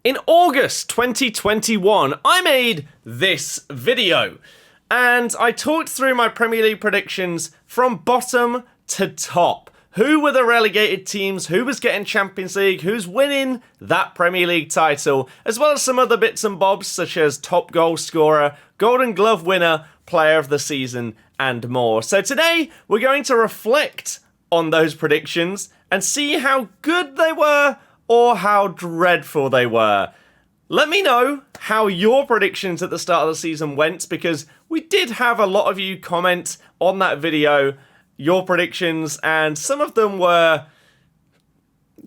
In August 2021, I made this video, and I talked through my Premier League predictions from bottom to top. Who were the relegated teams, who was getting Champions League, who's winning that Premier League title, as well as some other bits and bobs such as top goal scorer, Golden Glove winner, player of the season, and more. So today, we're going to reflect on those predictions and see how good they were or how dreadful they were. Let me know how your predictions at the start of the season went, because we did have a lot of you comment on that video your predictions, and some of them were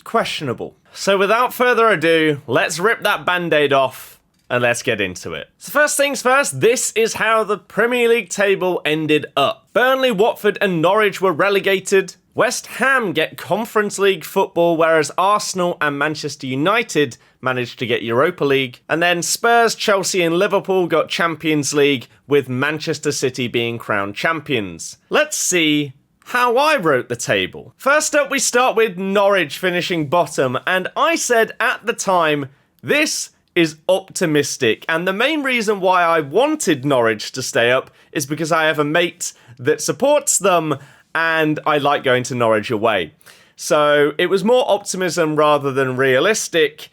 questionable. So without further ado, let's rip that band-aid off and let's get into it. So first things first, this is how the Premier League table ended up. Burnley, Watford and Norwich were relegated. West Ham get Conference League football, whereas Arsenal and Manchester United managed to get Europa League. And then Spurs, Chelsea and Liverpool got Champions League, with Manchester City being crowned champions. Let's see how I wrote the table. First up, we start with Norwich finishing bottom, and I said at the time, this is optimistic. And the main reason why I wanted Norwich to stay up is because I have a mate that supports them, and I like going to Norwich away. So it was more optimism rather than realistic,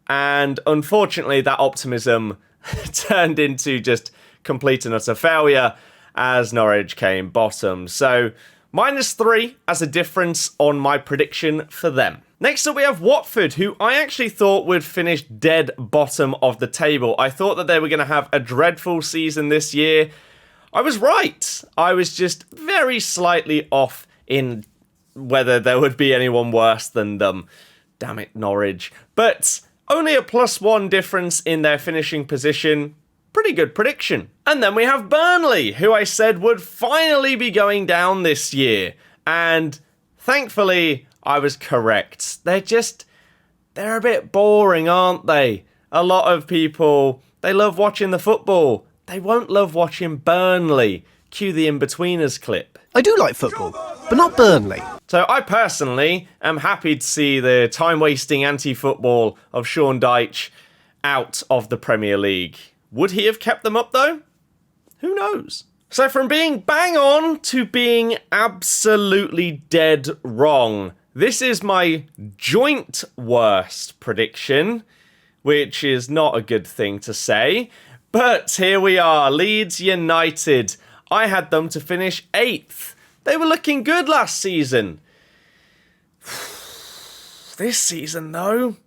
and unfortunately that optimism turned into just complete and utter failure as Norwich came bottom. So -3 as a difference on my prediction for them. Next up we have Watford, who I actually thought would finish dead bottom of the table. I thought that they were going to have a dreadful season this year. I was right. I was just very slightly off in whether there would be anyone worse than them. Damn it, Norwich. But only a +1 difference in their finishing position. Pretty good prediction. And then we have Burnley, who I said would finally be going down this year. And thankfully, I was correct. They're a bit boring, aren't they? A lot of people, they love watching the football. They won't love watching Burnley. Cue the In-Betweeners clip. I do like football, but not Burnley. So I personally am happy to see the time-wasting anti-football of Sean Dyche out of the Premier League. Would he have kept them up though? Who knows? So from being bang on to being absolutely dead wrong. This is my joint worst prediction, which is not a good thing to say. But here we are, Leeds United. I had them to finish 8th. They were looking good last season. This season, though,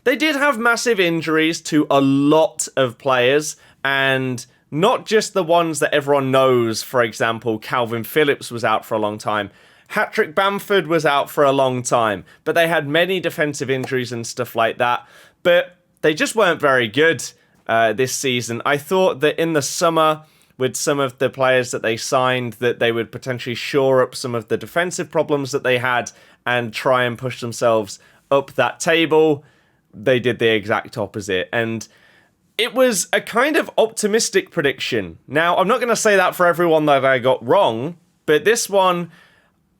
they did have massive injuries to a lot of players, and not just the ones that everyone knows. For example, Calvin Phillips was out for a long time. Patrick Bamford was out for a long time. But they had many defensive injuries and stuff like that. But they just weren't very good this season. I thought that in the summer, with some of the players that they signed, that they would potentially shore up some of the defensive problems that they had and try and push themselves up that table. They did the exact opposite. And it was a kind of optimistic prediction. Now, I'm not going to say that for everyone that I got wrong, but this one,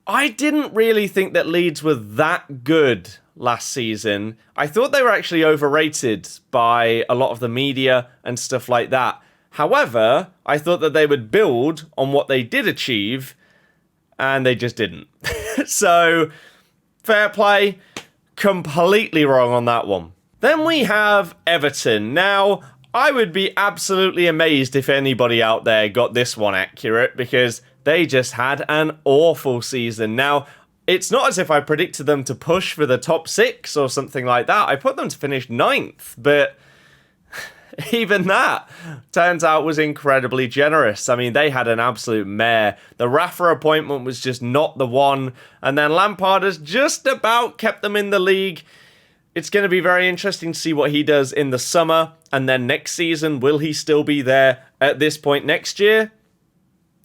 I didn't really think that Leeds were that good last season. I thought they were actually overrated by a lot of the media and stuff like that. However, I thought that they would build on what they did achieve, and they just didn't. So, fair play, completely wrong on that one. Then we have Everton. Now, I would be absolutely amazed if anybody out there got this one accurate, because they just had an awful season. Now, it's not as if I predicted them to push for the top 6 or something like that. I put them to finish 9th, but even that turns out was incredibly generous. I mean, they had an absolute mare. The Rafa appointment was just not the one, and then Lampard has just about kept them in the league. It's going to be very interesting to see what he does in the summer, and then next season, will he still be there at this point next year?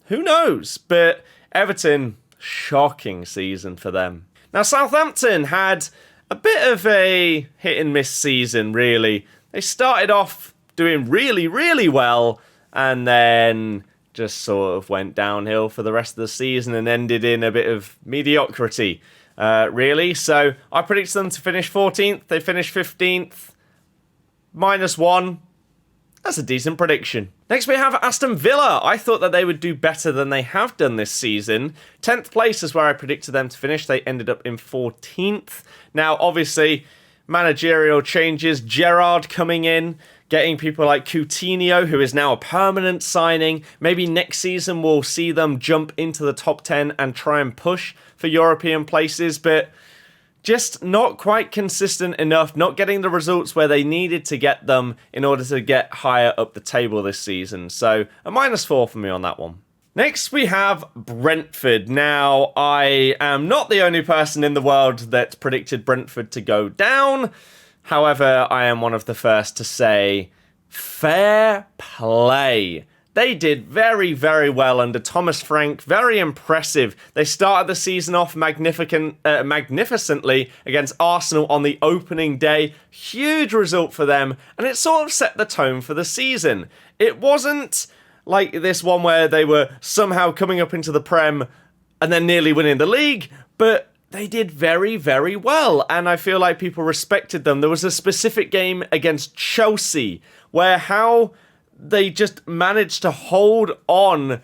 Who knows? But Everton, shocking season for them. Now, Southampton had a bit of a hit and miss season, really. They started off doing really, really well, and then just sort of went downhill for the rest of the season and ended in a bit of mediocrity, really. So I predicted them to finish 14th. They finished 15th. -1. That's a decent prediction. Next we have Aston Villa. I thought that they would do better than they have done this season. 10th place is where I predicted them to finish. They ended up in 14th. Now, obviously, managerial changes. Gerrard coming in, getting people like Coutinho, who is now a permanent signing. Maybe next season we'll see them jump into the top 10 and try and push for European places, but just not quite consistent enough, not getting the results where they needed to get them in order to get higher up the table this season. So a -4 for me on that one. Next, we have Brentford. Now, I am not the only person in the world that predicted Brentford to go down. However, I am one of the first to say, fair play. They did very, very well under Thomas Frank. Very impressive. They started the season off magnificently against Arsenal on the opening day. Huge result for them, and it sort of set the tone for the season. It wasn't like this one where they were somehow coming up into the Prem and then nearly winning the league, but they did very, very well, and I feel like people respected them. There was a specific game against Chelsea where how they just managed to hold on.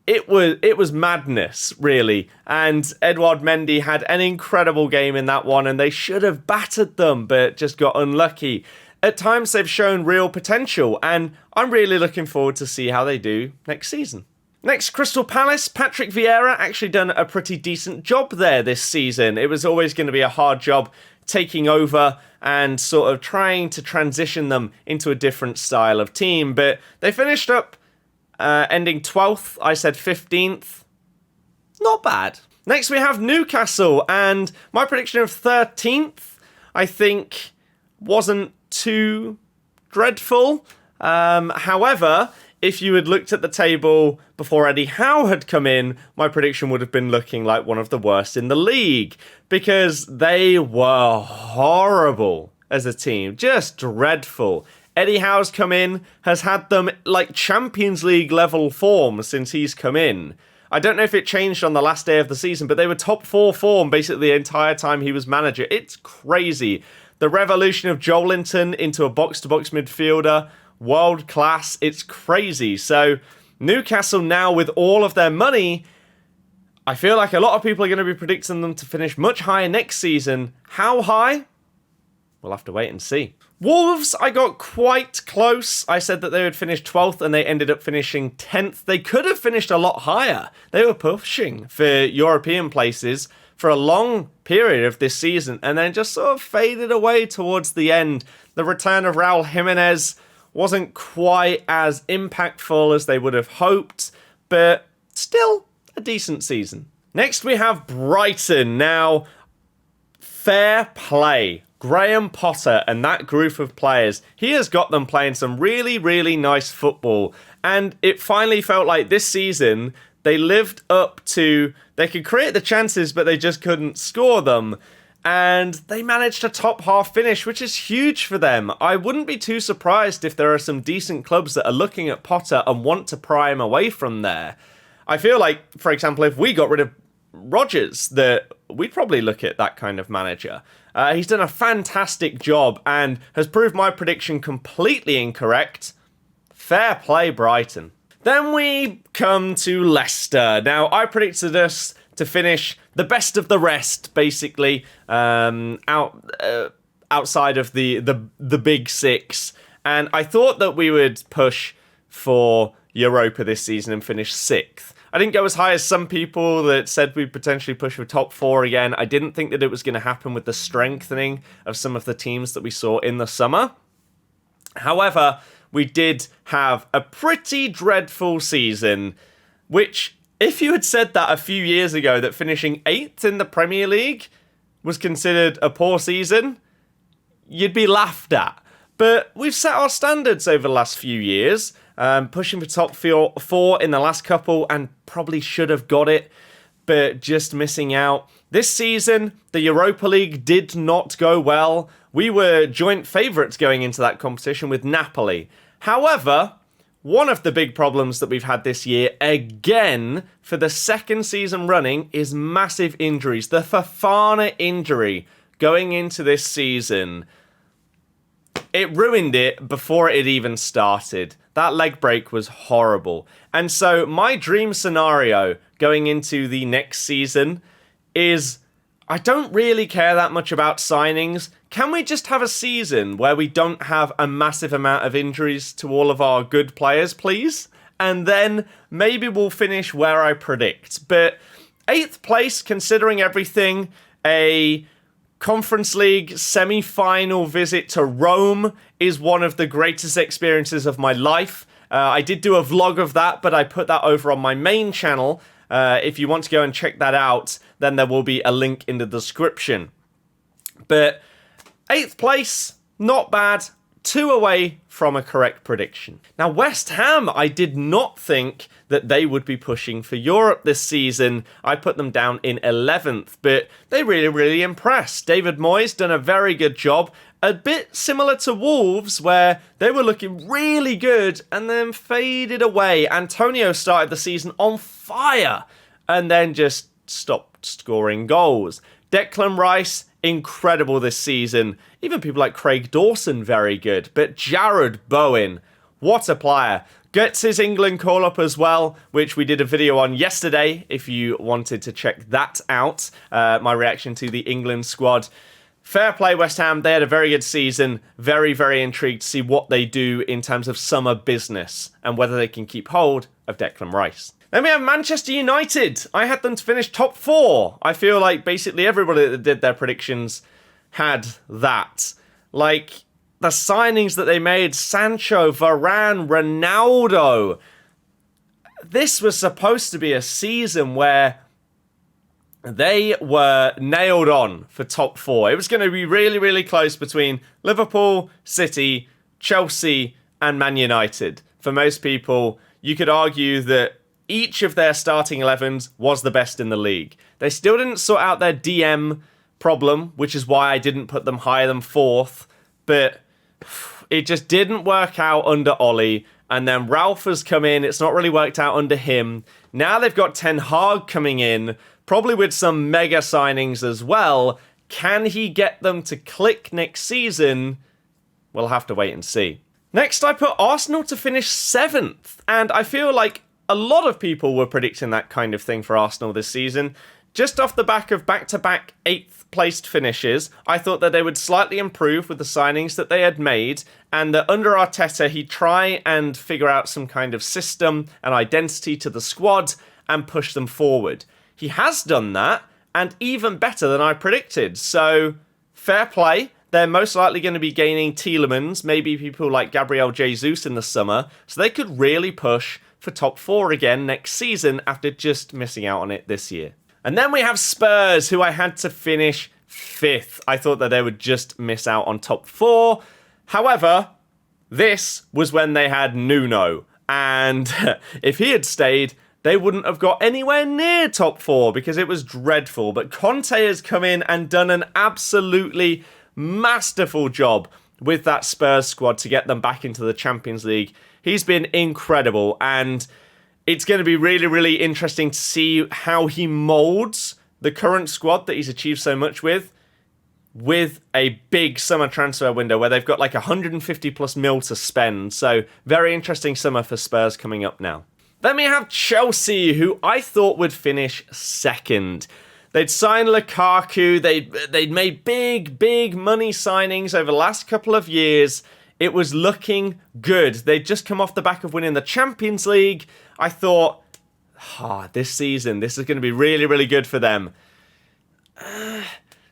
It was madness, really. And Edouard Mendy had an incredible game in that one, and they should have battered them, but just got unlucky. At times, they've shown real potential, and I'm really looking forward to see how they do next season. Next, Crystal Palace. Patrick Vieira actually done a pretty decent job there this season. It was always going to be a hard job taking over and sort of trying to transition them into a different style of team. But they finished up ending 12th. I said 15th. Not bad. Next, we have Newcastle. And my prediction of 13th, I think, wasn't too dreadful. However, if you had looked at the table before Eddie Howe had come in, my prediction would have been looking like one of the worst in the league, because they were horrible as a team, just dreadful. Eddie Howe's come in, has had them like Champions League level form since he's come in. I don't know if it changed on the last day of the season, but they were top 4 form basically the entire time he was manager. It's crazy. The revolution of Joelinton into a box-to-box midfielder, world class. It's crazy. So Newcastle now, with all of their money, I feel like a lot of people are going to be predicting them to finish much higher next season. How high? We'll have to wait and see. Wolves, I got quite close. I said that they would finish 12th and they ended up finishing 10th. They could have finished a lot higher. They were pushing for European places for a long period of this season and then just sort of faded away towards the end. The return of Raul Jimenez wasn't quite as impactful as they would have hoped, but still a decent season. Next, we have Brighton. Now, fair play. Graham Potter and that group of players, he has got them playing some really, really nice football. And it finally felt like this season they lived up to, they could create the chances, but they just couldn't score them. And they managed a top half finish, which is huge for them. I wouldn't be too surprised if there are some decent clubs that are looking at Potter and want to pry him away from there. I feel like, for example, if we got rid of Rodgers, that we'd probably look at that kind of manager. He's done a fantastic job and has proved my prediction completely incorrect. Fair play, Brighton. Then we come to Leicester. Now, I predicted us to finish the best of the rest, basically, outside of the big six. And I thought that we would push for Europa this season and finish 6th. I didn't go as high as some people that said we'd potentially push for top 4 again. I didn't think that it was going to happen with the strengthening of some of the teams that we saw in the summer. However, we did have a pretty dreadful season, which, if you had said that a few years ago, that finishing 8th in the Premier League was considered a poor season, you'd be laughed at. But we've set our standards over the last few years, pushing for top 4 in the last couple, and probably should have got it, but just missing out. This season, the Europa League did not go well. We were joint favourites going into that competition with Napoli. However, one of the big problems that we've had this year, again, for the second season running, is massive injuries. The Fofana injury going into this season, it ruined it before it even started. That leg break was horrible. And so my dream scenario going into the next season is I don't really care that much about signings. Can we just have a season where we don't have a massive amount of injuries to all of our good players, please? And then maybe we'll finish where I predict. But 8th place, considering everything, a Conference League semi-final visit to Rome is one of the greatest experiences of my life. I did do a vlog of that, but I put that over on my main channel. If you want to go and check that out, then there will be a link in the description. But 8th place, not bad. 2 away from a correct prediction. Now, West Ham, I did not think that they would be pushing for Europe this season. I put them down in 11th, but they really impressed. David Moyes done a very good job. A bit similar to Wolves, where they were looking really good and then faded away. Antonio started the season on fire and then just stopped scoring goals. Declan Rice, incredible this season. Even people like Craig Dawson, very good. But Jared Bowen, what a player. Gets his England call-up as well, which we did a video on yesterday, if you wanted to check that out. My reaction to the England squad. Fair play, West Ham. They had a very good season. Very intrigued to see what they do in terms of summer business and whether they can keep hold of Declan Rice. Then we have Manchester United. I had them to finish top 4. I feel like basically everybody that did their predictions had that. Like, the signings that they made, Sancho, Varane, Ronaldo. This was supposed to be a season where they were nailed on for top 4. It was going to be really close between Liverpool, City, Chelsea, and Man United. For most people, you could argue that each of their starting 11s was the best in the league. They still didn't sort out their DM problem, which is why I didn't put them higher than 4th. But it just didn't work out under Ollie. And then Ralph has come in. It's not really worked out under him. Now they've got Ten Hag coming in, probably with some mega signings as well. Can he get them to click next season? We'll have to wait and see. Next, I put Arsenal to finish 7th. And I feel like a lot of people were predicting that kind of thing for Arsenal this season. Just off the back of back-to-back 8th placed finishes, I thought that they would slightly improve with the signings that they had made, and that under Arteta he'd try and figure out some kind of system and identity to the squad and push them forward. He has done that, and even better than I predicted, so fair play. They're most likely going to be gaining Tielemans, maybe people like Gabriel Jesus in the summer, so they could really push for top 4 again next season after just missing out on it this year. And then we have Spurs, who I had to finish 5th. I thought that they would just miss out on top 4. However, this was when they had Nuno. And if he had stayed, they wouldn't have got anywhere near top 4 because it was dreadful. But Conte has come in and done an absolutely masterful job with that Spurs squad to get them back into the Champions League. He's been incredible, and it's going to be really interesting to see how he molds the current squad that he's achieved so much with a big summer transfer window where they've got like 150 plus mil to spend. So very interesting summer for Spurs coming up now. Then we have Chelsea, who I thought would finish 2nd. They'd signed Lukaku. They'd made big money signings over the last couple of years. It was looking good. They'd just come off the back of winning the Champions League. I thought, this season, this is going to be really good for them.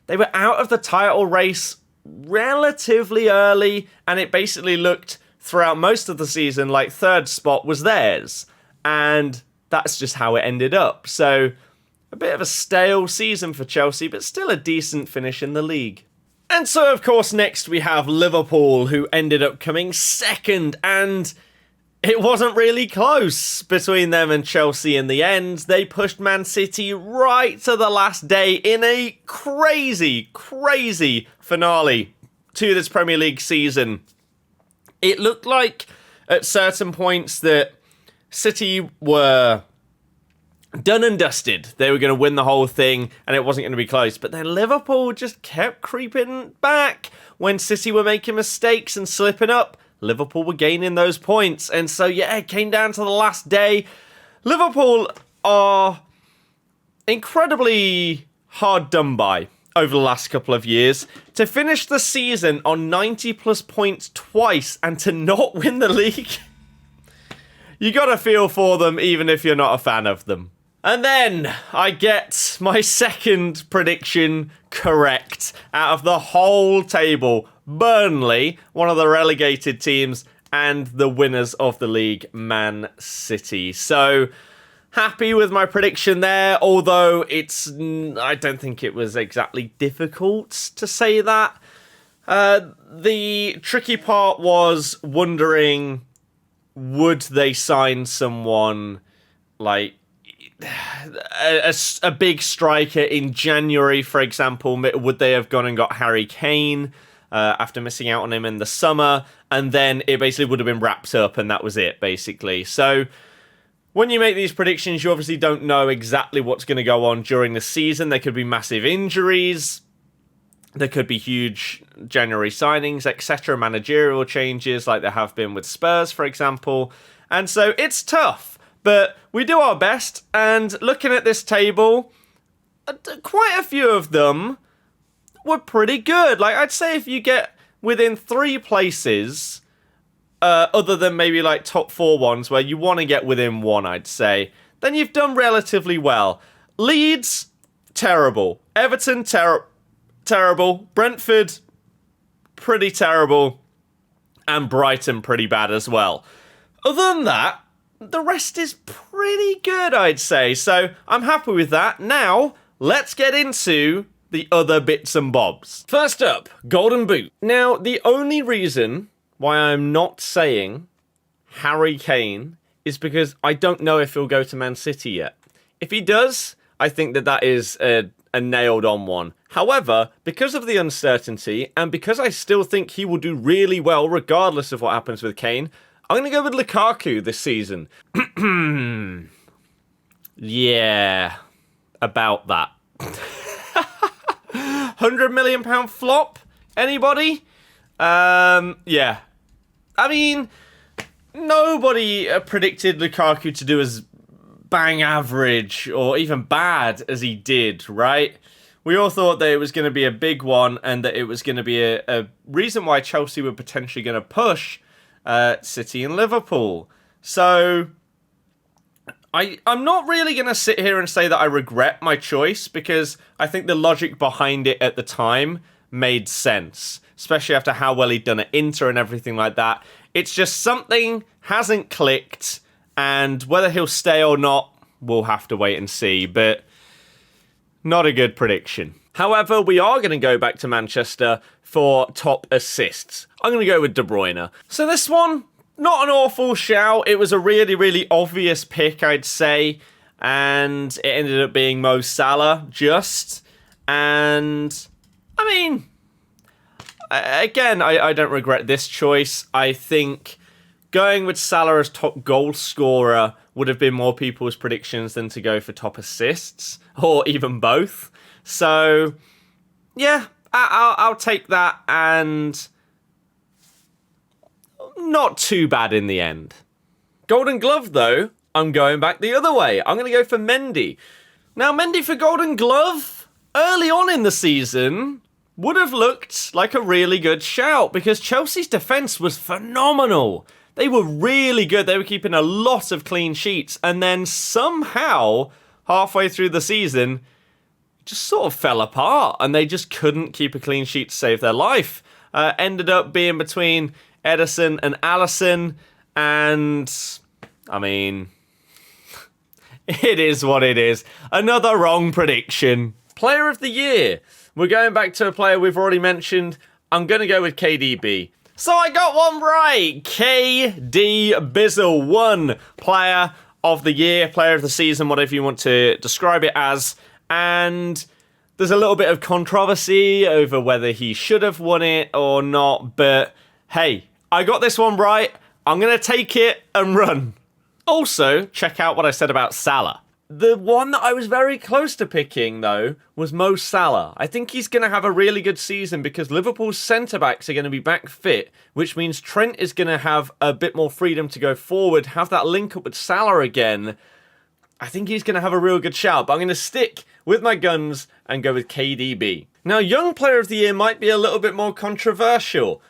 They were out of the title race relatively early, and it basically looked throughout most of the season like 3rd spot was theirs. And that's just how it ended up. So a bit of a stale season for Chelsea, but still a decent finish in the league. And so, of course, next we have Liverpool, who ended up coming 2nd, and it wasn't really close between them and Chelsea in the end. They pushed Man City right to the last day in a crazy finale to this Premier League season. It looked like at certain points that City were done and dusted. They were going to win the whole thing and it wasn't going to be close. But then Liverpool just kept creeping back. When City were making mistakes and slipping up, Liverpool were gaining those points. And so, yeah, it came down to the last day. Liverpool are incredibly hard done by over the last couple of years. To finish the season on 90-plus points twice and to not win the league, you gotta feel for them even if you're not a fan of them. And then I get my second prediction correct out of the whole table. Burnley, one of the relegated teams, and the winners of the league, Man City. So, happy with my prediction there, although I don't think it was exactly difficult to say that. The tricky part was wondering, would they sign someone like a big striker in January, for example? Would they have gone and got Harry Kane after missing out on him in the summer? And then it basically would have been wrapped up and that was it, basically. So when you make these predictions, you obviously don't know exactly what's going to go on during the season. There could be massive injuries. There could be huge January signings, etc., managerial changes like there have been with Spurs, for example. And so it's tough. But we do our best, and looking at this table, quite a few of them were pretty good. Like, I'd say if you get within 3 places, other than maybe like top 4 ones where you want to get within 1, I'd say, then you've done relatively well. Leeds, terrible. Everton, terrible. Brentford, pretty terrible. And Brighton, pretty bad as well. Other than that, the rest is pretty good, I'd say. So I'm happy with that. Now, let's get into the other bits and bobs. First up, Golden Boot. Now, the only reason why I'm not saying Harry Kane is because I don't know if he'll go to Man City yet. If he does, I think that is a nailed on one. However, because of the uncertainty, and because I still think he will do really well regardless of what happens with Kane, I'm going to go with Lukaku this season. Yeah, about that. £100 million flop? Anybody? Yeah. I mean, nobody predicted Lukaku to do as bang average or even bad as he did, right? We all thought that it was going to be a big one and that it was going to be a reason why Chelsea were potentially going to push City and Liverpool. So I'm not really going to sit here and say that I regret my choice, because I think the logic behind it at the time made sense, especially after how well he'd done at Inter and everything like that. It's just something hasn't clicked, and whether he'll stay or not, we'll have to wait and see, but not a good prediction. However, we are going to go back to Manchester for top assists. I'm going to go with De Bruyne. So this one, not an awful shout. It was a really, really obvious pick, I'd say. And it ended up being Mo Salah, just. And, I mean, again, I don't regret this choice. I think going with Salah as top goal scorer would have been more people's predictions than to go for top assists, or even both. So, yeah, I'll take that, and not too bad in the end. Golden Glove, though, I'm going back the other way. I'm going to go for Mendy. Now, Mendy for Golden Glove, early on in the season, would have looked like a really good shout, because Chelsea's defence was phenomenal. They were really good. They were keeping a lot of clean sheets, and then somehow, halfway through the season, just sort of fell apart, and they just couldn't keep a clean sheet to save their life. Ended up being between Ederson and Alisson, and I mean, it is what it is. Another wrong prediction. Player of the year. We're going back to a player we've already mentioned. I'm going to go with KDB. So I got one right. KD Bizzle won player of the year, player of the season, whatever you want to describe it as. And there's a little bit of controversy over whether he should have won it or not. But hey, I got this one right. I'm going to take it and run. Also, check out what I said about Salah. The one that I was very close to picking, though, was Mo Salah. I think he's going to have a really good season because Liverpool's centre-backs are going to be back fit, which means Trent is going to have a bit more freedom to go forward, have that link-up with Salah again. I think he's going to have a real good shout, but I'm going to stick with my guns and go with KDB. Now, Young Player of the Year might be a little bit more controversial.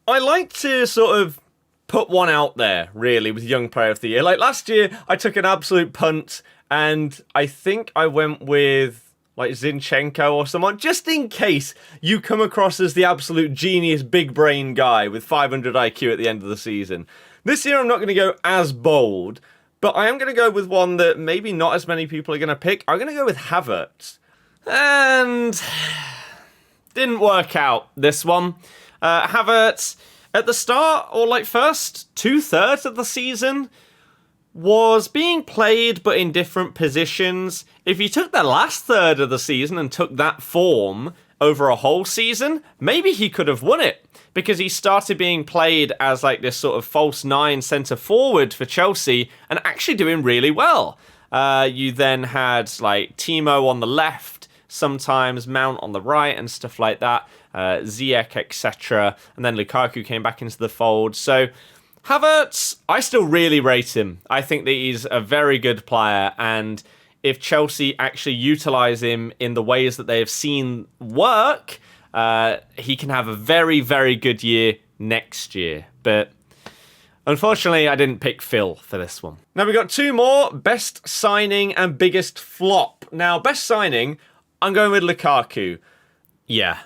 I like to sort of put one out there, really, with Young Player of the Year. Like last year, I took an absolute punt, and I think I went with like Zinchenko or someone, just in case you come across as the absolute genius, big brain guy with 500 IQ at the end of the season. This year, I'm not going to go as bold, but I am going to go with one that maybe not as many people are going to pick. I'm going to go with Havertz. And didn't work out, this one. Havertz, at the start, or like first 2/3 of the season, was being played but in different positions. If you took the last third of the season and took that form over a whole season, maybe he could have won it. Because he started being played as like this sort of false nine centre forward for Chelsea and actually doing really well. You then had like Timo on the left, sometimes Mount on the right and stuff like that, Ziyech, etc. And then Lukaku came back into the fold. So Havertz, I still really rate him. I think that he's a very good player, and if Chelsea actually utilise him in the ways that they have seen work, he can have a very, very good year next year. But unfortunately, I didn't pick Phil for this one. Now we've got two more, best signing and biggest flop. Now, best signing, I'm going with Lukaku. Yeah.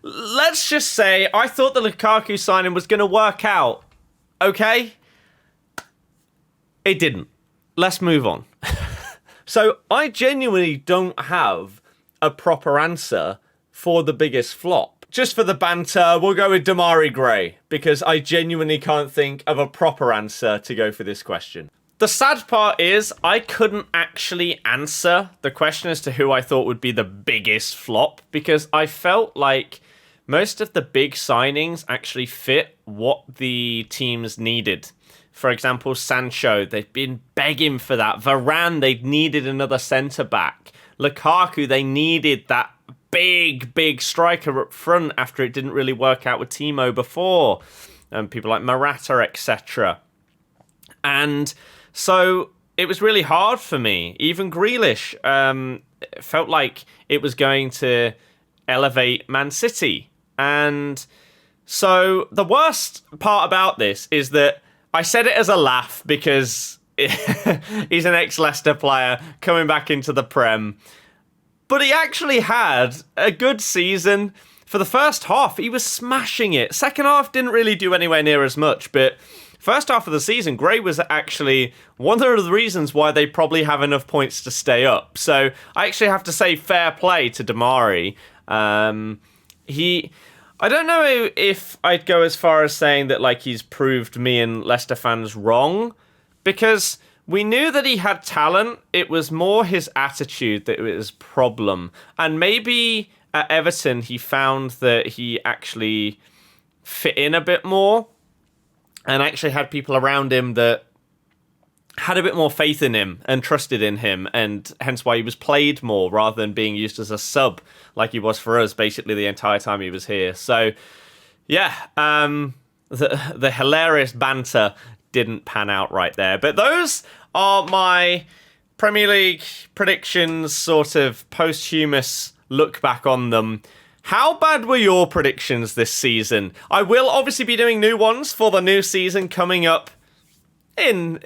Let's just say I thought the Lukaku signing was going to work out. Okay? It didn't. Let's move on. So I genuinely don't have a proper answer for the biggest flop. Just for the banter, we'll go with Damari Gray, because I genuinely can't think of a proper answer to go for this question. The sad part is I couldn't actually answer the question as to who I thought would be the biggest flop, because I felt like most of the big signings actually fit what the teams needed. For example, Sancho, they've been begging for that. Varane, they needed another centre-back. Lukaku, they needed that big striker up front after it didn't really work out with Timo before. And people like Morata, etc. And so it was really hard for me. Even Grealish felt like it was going to elevate Man City. And so the worst part about this is that I said it as a laugh because he's an ex-Leicester player coming back into the Prem. But he actually had a good season. For the first half, he was smashing it. Second half didn't really do anywhere near as much, but first half of the season, Gray was actually one of the reasons why they probably have enough points to stay up. So I actually have to say fair play to Damari. I don't know if I'd go as far as saying that like he's proved me and Leicester fans wrong, because we knew that he had talent. It was more his attitude that was a problem. And maybe at Everton he found that he actually fit in a bit more and actually had people around him that had a bit more faith in him and trusted in him, and hence why he was played more rather than being used as a sub like he was for us basically the entire time he was here. So yeah, the hilarious banter didn't pan out right there. But those are my Premier League predictions, sort of posthumous look back on them. How bad were your predictions this season? I will obviously be doing new ones for the new season coming up in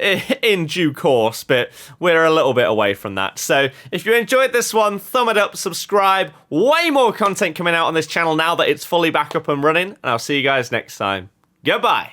due course, but we're a little bit away from that. So if you enjoyed this one, thumb it up, subscribe. Way more content coming out on this channel now that it's fully back up and running, and I'll see you guys next time. Goodbye.